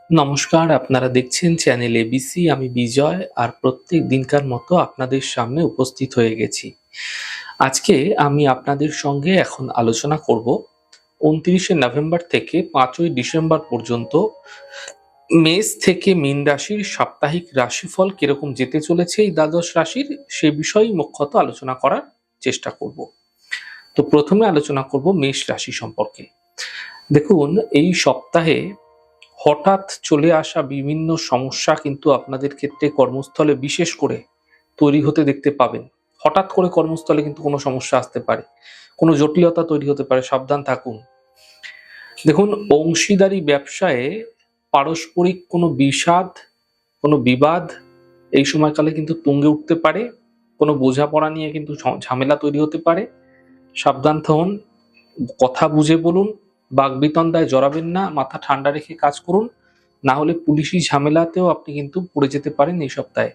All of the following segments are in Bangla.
নমস্কার, আপনারা দেখছেন চ্যানেল এবিসি। আমি বিজয়, আর প্রত্যেক দিনকার মতো আপনাদের সামনে উপস্থিত হয়ে গেছি। আজকে আমি আপনাদের সঙ্গে এখন আলোচনা করব ২৯শে নভেম্বর থেকে ৫ই ডিসেম্বর পর্যন্ত মেষ থেকে মীন রাশির সাপ্তাহিক রাশিফল কিরকম যেতে চলেছে এই দ্বাদশ রাশির, সে বিষয়েই মুখ্যত আলোচনা করার চেষ্টা করব। তো প্রথমে আলোচনা করব মেষ রাশি সম্পর্কে। দেখুন, এই সপ্তাহে হঠাৎ চলে আসা বিভিন্ন সমস্যা কিন্তু আপনাদের ক্ষেত্রে কর্মস্থলে বিশেষ করে তৈরি হতে দেখতে পাবেন। হঠাৎ করে কর্মস্থলে কিন্তু কোনো সমস্যা আসতে পারে, কোনো জটিলতা তৈরি হতে পারে, সাবধান থাকুন। দেখুন, অংশীদারি ব্যবসায়ে পারস্পরিক কোনো বিষাদ, কোনো বিবাদ এই সময়কালে কিন্তু তুঙ্গে উঠতে পারে। কোনো বোঝাপড়া নিয়ে কিন্তু ঝামেলা তৈরি হতে পারে। সাবধান থাকুন, কথা বুঝে বলুন, বাকবিতণ্ডায় জড়াবেন না, মাথা ঠান্ডা রেখে কাজ করুন। না হলে পুলিশি ঝামেলাতেও আপনি কিন্তু পড়ে যেতে পারেন এই সপ্তাহে।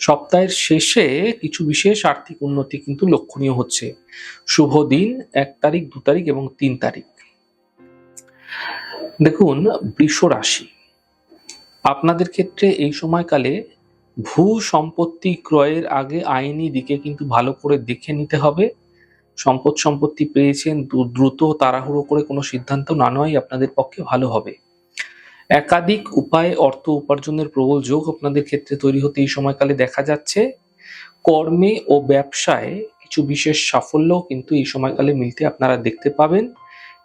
সপ্তাহের শেষে কিছু বিশেষ আর্থিক উন্নতি কিন্তু লক্ষণীয় হচ্ছে। শুভ দিন ১ তারিখ, ২ তারিখ এবং ৩ তারিখ। দেখুন, বৃষ রাশি, আপনাদের ক্ষেত্রে এই সময়কালে ভূ সম্পত্তি ক্রয়ের আগে আইনি দিকে কিন্তু ভালো করে দেখে নিতে হবে। সম্পত্তি পেয়েছেন, দ্রুত তাড়াহুড়ো করে কোনো সিদ্ধান্ত না নেওয়াই আপনাদের পক্ষে ভালো হবে। একাধিক উপায়ে অর্থ উপার্জনের প্রবল যোগ আপনাদের ক্ষেত্রে তৈরি হতে এই সময়কালে দেখা যাচ্ছে। কর্মে ও ব্যবসায় কিছু বিশেষ সাফল্য কিন্তু এই সময়কালে মিলতে আপনারা দেখতে পাবেন।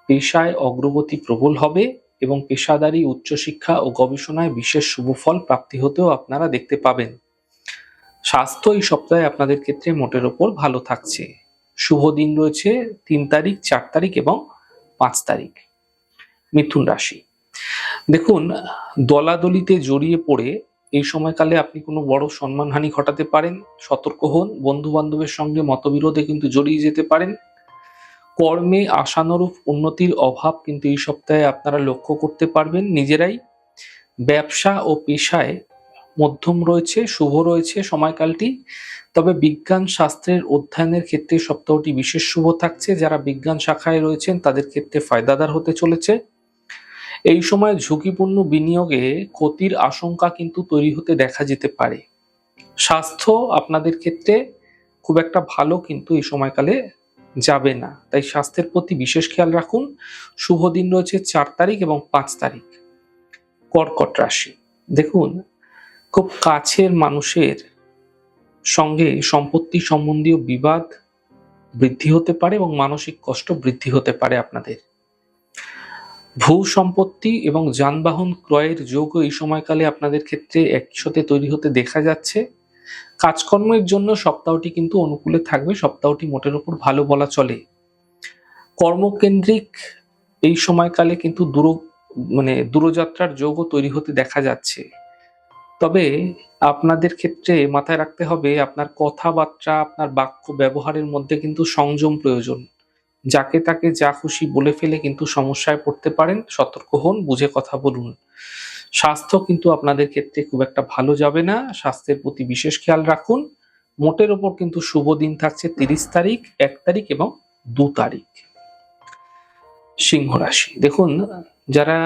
পেশায় অগ্রগতি প্রবল হবে এবং পেশাদারি উচ্চশিক্ষা ও গবেষণায় বিশেষ শুভফল প্রাপ্তি হতেও আপনারা দেখতে পাবেন। স্বাস্থ্য এই সপ্তাহে আপনাদের ক্ষেত্রে মোটের ওপর ভালো থাকছে। শুভ দিন রয়েছে ৩ তারিখ, ৪ তারিখ এবং ৫ তারিখ। মিথুন রাশি, দেখুন, দলাদলিতে জড়িয়ে পড়ে এই সময়কালে আপনি কোনো বড় সম্মানহানি ঘটাতে পারেন। সতর্ক হন। বন্ধু বান্ধবের সঙ্গে মতবিরোধে কিন্তু জড়িয়ে যেতে পারেন। কর্মে আশানুরূপ উন্নতির অভাব কিন্তু এই সপ্তাহে আপনারা লক্ষ্য করতে পারবেন নিজেরাই। ব্যবসা ও পেশায় মধ্যম রয়েছে, শুভ রয়েছে সময়কালটি। তবে বিজ্ঞান শাস্ত্রের অধ্যয়নের ক্ষেত্রে সপ্তাহটি বিশেষ শুভ থাকছে। যারা বিজ্ঞান শাখায় রয়েছেন তাদের ক্ষেত্রে ফায়দাদার হতে চলেছে। এই সময় ঝুঁকিপূর্ণ বিনিয়োগে ক্ষতির আশঙ্কা কিন্তু তৈরি হতে দেখা যেতে পারে। স্বাস্থ্য আপনাদের ক্ষেত্রে খুব একটা ভালো কিন্তু এই সময়কালে যাবে না, তাই স্বাস্থ্যের প্রতি বিশেষ খেয়াল রাখুন। শুভ দিন রয়েছে ৪ তারিখ এবং ৫ তারিখ। কর্কট রাশি, দেখুন, খুব কাছের মানুষের সঙ্গে সম্পত্তি সম্বন্ধীয় বিবাদ বৃদ্ধি হতে পারে এবং মানসিক কষ্ট বৃদ্ধি হতে পারে আপনাদের। ভূ সম্পত্তি এবং যানবাহন ক্রয়ের যোগও এই সময়কালে আপনাদের ক্ষেত্রে একসাথে তৈরি হতে দেখা যাচ্ছে। কাজকর্মের জন্য সপ্তাহটি কিন্তু অনুকূলে থাকবে। সপ্তাহটি মোটের উপর ভালো বলা চলে। কর্মকেন্দ্রিক এই সময়কালে কিন্তু দূরযাত্রার যোগও তৈরি হতে দেখা যাচ্ছে। তবে আপনাদের ক্ষেত্রে মাথায় রাখতে হবে, আপনার কথাবার্তা, আপনার বাক্য ব্যবহারের মধ্যে কিন্তু সংযম প্রয়োজন। যাকে তাকে যা খুশি বলে ফেলে কিন্তু সমস্যায় পড়তে পারেন। সতর্ক হন, বুঝে কথা বলুন। স্বাস্থ্য কিন্তু আপনাদের ক্ষেত্রে খুব একটা ভালো যাবে না। স্বাস্থ্যের প্রতি বিশেষ খেয়াল রাখুন। মোটের ওপর কিন্তু শুভ দিন থাকছে ৩০ তারিখ, ১ তারিখ এবং ২ তারিখ। সিংহ রাশি, দেখুন, যারা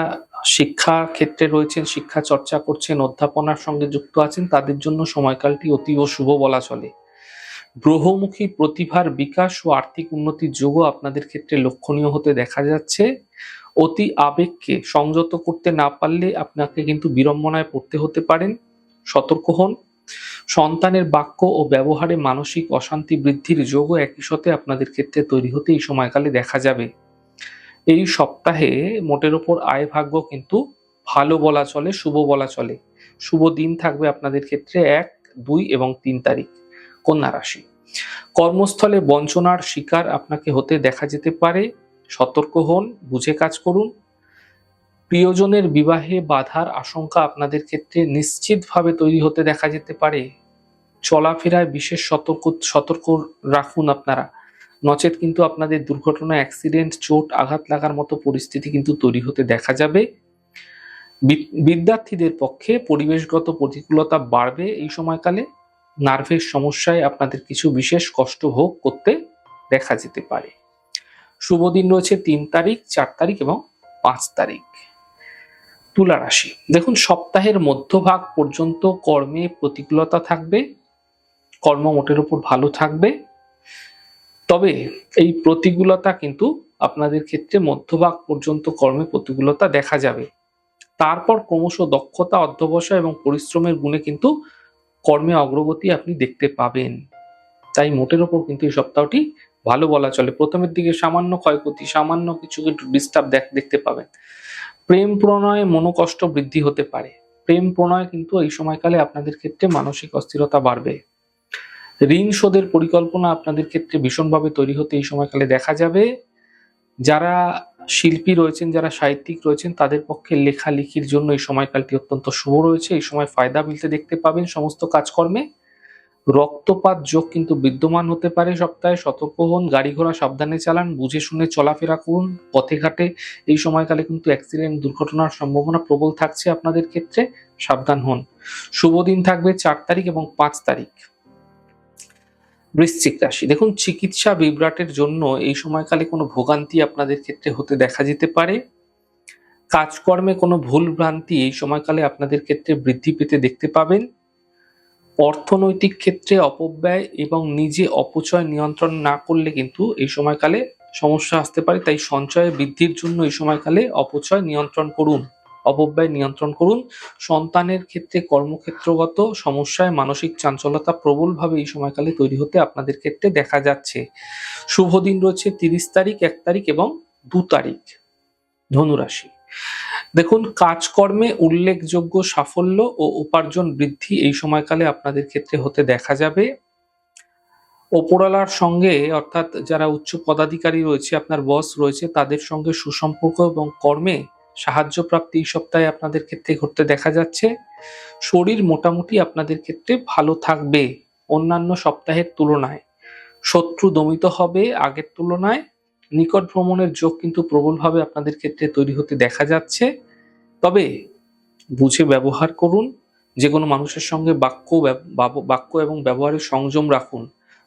শিক্ষা ক্ষেত্রে রয়েছেন, শিক্ষা চর্চা করছেন, অধ্যাপনার সঙ্গে যুক্ত আছেন, তাদের জন্য সময়কালটি অতীব শুভ বলা চলে। গ্রহমুখী প্রতিভার বিকাশ ও আর্থিক উন্নতির যোগও আপনাদের ক্ষেত্রে লক্ষণীয় হতে দেখা যাচ্ছে। অতি আবেগকে সংযত করতে না পারলে আপনাকে কিন্তু বিড়ম্বনায় পড়তে হতে পারেন। সতর্ক হন। সন্তানের বাক্য ও ব্যবহারে মানসিক অশান্তি বৃদ্ধির যোগও একই সাথে আপনাদের ক্ষেত্রে তৈরি হতে এই সময়কালে দেখা যাবে। এই সপ্তাহে মোটের ওপর আয় ভাগ্য কিন্তু ভালো বলা চলে, শুভ বলা চলে। শুভ দিন থাকবে আপনাদের ক্ষেত্রে ১, ২ এবং ৩ তারিখ। কন্যা রাশি, কর্মস্থলে বঞ্চনার শিকার আপনাকে হতে দেখা যেতে পারে। সতর্ক হন, বুঝে কাজ করুন। প্রিয়জনের বিবাহে বাধার আশঙ্কা আপনাদের ক্ষেত্রে নিশ্চিতভাবে তৈরি হতে দেখা যেতে পারে। চলাফেরায় বিশেষ সতর্ক রাখুন আপনারা, নচেত কিন্তু আপনাদের দুর্ঘটনা, অ্যাক্সিডেন্ট, চোট আঘাত লাগার মতো পরিস্থিতি কিন্তু তৈরি হতে দেখা যাবে। বিদ্যার্থীদের পক্ষে পরিবেশগত প্রতিকূলতা বাড়বে এই সময়কালে। নার্ভের সমস্যায় আপনাদের কিছু বিশেষ কষ্ট ভোগ করতে দেখা যেতে পারে। শুভ দিন রয়েছে ৩ তারিখ, ৪ তারিখ এবং ৫ তারিখ। তুলা রাশি, দেখুন সপ্তাহের মধ্যভাগ পর্যন্ত কর্মে প্রতিকূলতা থাকবে, কর্ম মোটের উপর ভালো থাকবে। তবে এই প্রতিকূলতা কিন্তু আপনাদের ক্ষেত্রে মধ্যভাগ পর্যন্ত কর্মে প্রতিকূলতা দেখা যাবে। তারপর ক্রমশ দক্ষতা, অধ্যবসায় এবং পরিশ্রমের গুণে কিন্তু কর্মে অগ্রগতি আপনি দেখতে পাবেন। তাই মোটের ওপর কিন্তু এই সপ্তাহটি ভালো বলা চলে। প্রথমের দিকে সামান্য ক্ষয়ক্ষতি, সামান্য কিছু একটু ডিস্টার্ব দেখতে পাবেন। প্রেম প্রণয়ে মনোকষ্ট বৃদ্ধি হতে পারে। প্রেম প্রণয় কিন্তু এই সময়কালে আপনাদের ক্ষেত্রে মানসিক অস্থিরতা বাড়বে। ঋণ শোধের পরিকল্পনা আপনাদের ক্ষেত্রে ভীষণভাবে তৈরি হতে এই সময়কালে দেখা যাবে। যারা শিল্পী রয়েছেন, যারা সাহিত্যিক রয়েছেন, তাদের পক্ষে লেখালেখির জন্য এই সময়কালটি অত্যন্ত শুভ রয়েছে। এই সময় ফায়দা মিলতে দেখতে পাবেন সমস্ত কাজকর্মে। রক্তপাত যোগ কিন্তু বিদ্যমান হতে পারে সপ্তাহে। সতর্ক হন, গাড়ি ঘোড়া সাবধানে চালান, বুঝে শুনে চলাফেরা করুন। পথে ঘাটে এই সময়কালে কিন্তু অ্যাক্সিডেন্ট, দুর্ঘটনার সম্ভাবনা প্রবল থাকছে আপনাদের ক্ষেত্রে, সাবধান হন। শুভ দিন থাকবে 4 তারিখ এবং 5 তারিখ। বৃশ্চিক রাশি, দেখুন চিকিৎসা বিভ্রাটের জন্য এই সময়কালে কোনো ভোগান্তি আপনাদের ক্ষেত্রে হতে দেখা যেতে পারে। কাজকর্মে কোনো ভুল ভ্রান্তি এই সময়কালে আপনাদের ক্ষেত্রে বৃদ্ধি পেতে দেখতে পাবেন। অর্থনৈতিক ক্ষেত্রে অপব্যয় এবং নিজে অপচয় নিয়ন্ত্রণ না করলে কিন্তু এই সময়কালে সমস্যা আসতে পারে। তাই সঞ্চয় বৃদ্ধির জন্য এই সময়কালে অপচয় নিয়ন্ত্রণ করুন, অপব্যয় নিয়ন্ত্রণ করুন। সন্তানের ক্ষেত্রে কর্মক্ষেত্রগত সমস্যায় মানসিক চাঞ্চল্যতা প্রবলভাবে এই সময়কালে তৈরি হতে আপনাদের ক্ষেত্রে দেখা যাচ্ছে। শুভ দিন রয়েছে 30 তারিখ, 1 তারিখ এবং 2 তারিখ। ধনুরাশি, দেখুন কাজকর্মে উল্লেখযোগ্য সাফল্য ও উপার্জন বৃদ্ধি এই সময়কালে আপনাদের ক্ষেত্রে হতে দেখা যাবে। ওপরওয়ালার সঙ্গে, অর্থাৎ যারা উচ্চ পদাধিকারী রয়েছে, আপনার বস রয়েছে, তাদের সঙ্গে সুসম্পর্ক এবং কর্মে সাহায্য প্রাপ্তি এই সপ্তাহে আপনাদের ক্ষেত্রে ঘটতে দেখা যাচ্ছে। শরীর মোটামুটি আপনাদের ক্ষেত্রে ভালো থাকবে অন্যান্য সপ্তাহের তুলনায়। শত্রু দমিত হবে আগের তুলনায়। নিকট ভ্রমণের যোগ কিন্তু প্রবলভাবে আপনাদের ক্ষেত্রে তৈরি হতে দেখা যাচ্ছে। তবে বুঝে ব্যবহার করুন। যে কোনো মানুষের সঙ্গে বাক্য এবং ব্যবহারের সংযম রাখুন,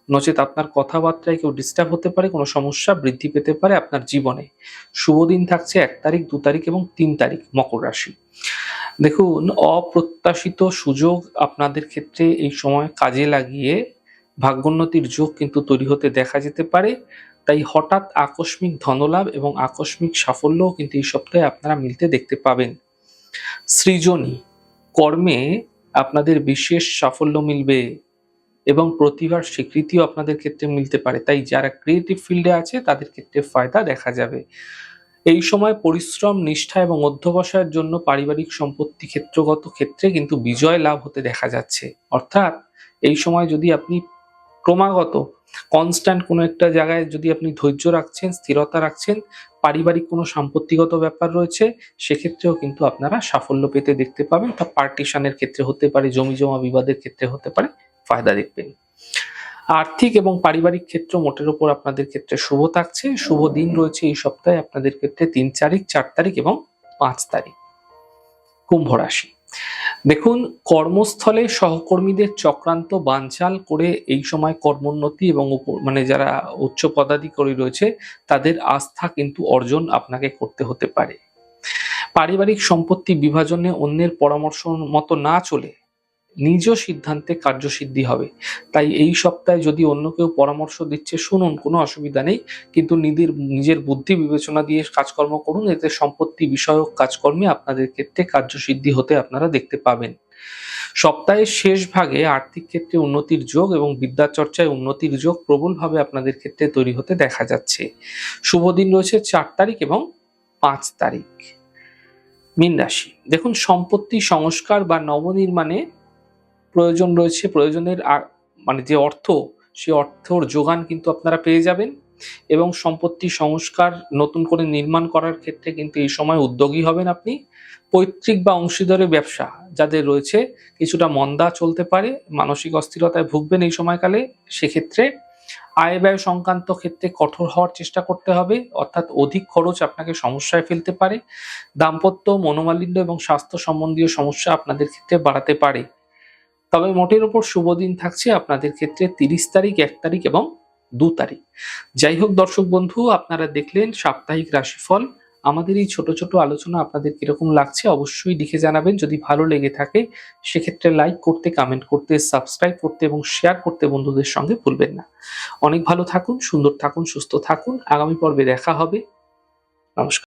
নচেত আপনার কথাবার্তায় কেউ ডিস্টার্ব হতে পারে, কোনো সমস্যা বৃদ্ধি পেতে পারে আপনার জীবনে। শুভ দিন থাকছে 1 তারিখ, 2 তারিখ এবং 3 তারিখ। মকর রাশি, দেখুন অপ্রত্যাশিত সুযোগ আপনাদের ক্ষেত্রে এই সময় কাজে লাগিয়ে ভাগ্যোন্নতির যোগ কিন্তু তৈরি হতে দেখা যেতে পারে। তাই হঠাৎ আকস্মিক ধনলাভ এবং আকস্মিক সাফল্যও কিন্তু এই সপ্তাহে আপনারা মিলতে দেখতে পাবেন। সৃজনী কর্মে আপনাদের বিশেষ সাফল্য মিলবে এবং প্রতিভার স্বীকৃতিও আপনাদের ক্ষেত্রে মিলতে পারে। তাই যারা ক্রিয়েটিভ ফিল্ডে আছে তাদের ক্ষেত্রে ফায়দা দেখা যাবে। এই সময় পরিশ্রম, নিষ্ঠা এবং অধ্যবসায়ের জন্য পারিবারিক সম্পত্তি ক্ষেত্রগত ক্ষেত্রে কিন্তু বিজয় লাভ হতে দেখা যাচ্ছে। অর্থাৎ এই সময় যদি আপনি ক্রমাগত কনস্ট্যান্ট কোনো একটা জায়গায় যদি আপনি ধৈর্য রাখছেন, স্থিরতা রাখছেন, পারিবারিক কোনো সম্পত্তিগত ব্যাপার রয়েছে, সেক্ষেত্রেও কিন্তু আপনারা সাফল্য পেতে দেখতে পাবেন। তা পার্টিশনের ক্ষেত্রে হতে পারে, জমি জমা বিবাদের ক্ষেত্রে হতে পারে, ফায়দা দেখবেন। আর্থিক এবং পারিবারিক ক্ষেত্র মোটের উপর আপনাদের ক্ষেত্রে শুভ থাকছে। শুভ দিন রয়েছে এই সপ্তাহে আপনাদের ক্ষেত্রে 3 তারিখ, 4 তারিখ এবং 5 তারিখ। কুম্ভ রাশি, দেখুন কর্মস্থলে সহকর্মীদের চক্রান্ত বানচাল করে এই সময় কর্মোন্নতি এবং যারা উচ্চ পদাধিকারী রয়েছে তাদের আস্থা কিন্তু অর্জন আপনাকে করতে হতে পারে। পারিবারিক সম্পত্তি বিভাজনে অন্যের পরামর্শ মতো না চলে নিজ সিদ্ধান্তে কার্যসিদ্ধি হবে। তাই এই সপ্তাহে যদি অন্য কেউ পরামর্শ দিচ্ছে শুনুন, কোনো অসুবিধা নেই, কিন্তু নিজের বুদ্ধি বিবেচনা দিয়ে কাজকর্ম করুন। এতে সম্পত্তি বিষয়ক কাজকর্মে আপনাদের ক্ষেত্রে কার্যসিদ্ধি হতে আপনারা দেখতে পাবেন। সপ্তাহের শেষ ভাগে আর্থিক ক্ষেত্রে উন্নতির যোগ এবং বিদ্যা চর্চায় উন্নতির যোগ প্রবলভাবে আপনাদের ক্ষেত্রে তৈরি হতে দেখা যাচ্ছে। শুভ দিন রয়েছে 4 তারিখ এবং 5 তারিখ। মীন রাশি, দেখুন সম্পত্তি সংস্কার বা নবনির্মাণে প্রয়োজন রয়েছে। প্রয়োজনের যে অর্থ, সেই অর্থর যোগান কিন্তু আপনারা পেয়ে যাবেন এবং সম্পত্তি সংস্কার নতুন করে নির্মাণ করার ক্ষেত্রে কিন্তু এই সময় উদ্যোগী হবেন আপনি। পৈতৃক বা অংশীদারি ব্যবসা যাদের রয়েছে কিছুটা মন্দা চলতে পারে, মানসিক অস্থিরতায় ভুগবেন এই সময়কালে। সেক্ষেত্রে আয় ব্যয় সংক্রান্ত ক্ষেত্রে কঠোর হওয়ার চেষ্টা করতে হবে, অর্থাৎ অধিক খরচ আপনাকে সমস্যায় ফেলতে পারে। দাম্পত্য, মনোমালিন্য এবং স্বাস্থ্য সম্বন্ধীয় সমস্যা আপনাদের ক্ষেত্রে বাড়াতে পারে। তবে মোটের উপর শুভ দিন থাকছে আপনাদের ক্ষেত্রে 30 তারিখ, 1 তারিখ এবং 2 তারিখ। যাই হোক দর্শক বন্ধু, আপনারা দেখলেন সাপ্তাহিক রাশিফল। আমাদের এই ছোট ছোট আলোচনা আপনাদের কিরকম লাগছে অবশ্যই লিখে জানাবেন। যদি ভালো লেগে থাকে সেক্ষেত্রে লাইক করতে, কমেন্ট করতে, সাবস্ক্রাইব করতে এবং শেয়ার করতে বন্ধুদের সঙ্গে ভুলবেন না। অনেক ভালো থাকুন, সুন্দর থাকুন, সুস্থ থাকুন। আগামী পর্বে দেখা হবে। নমস্কার।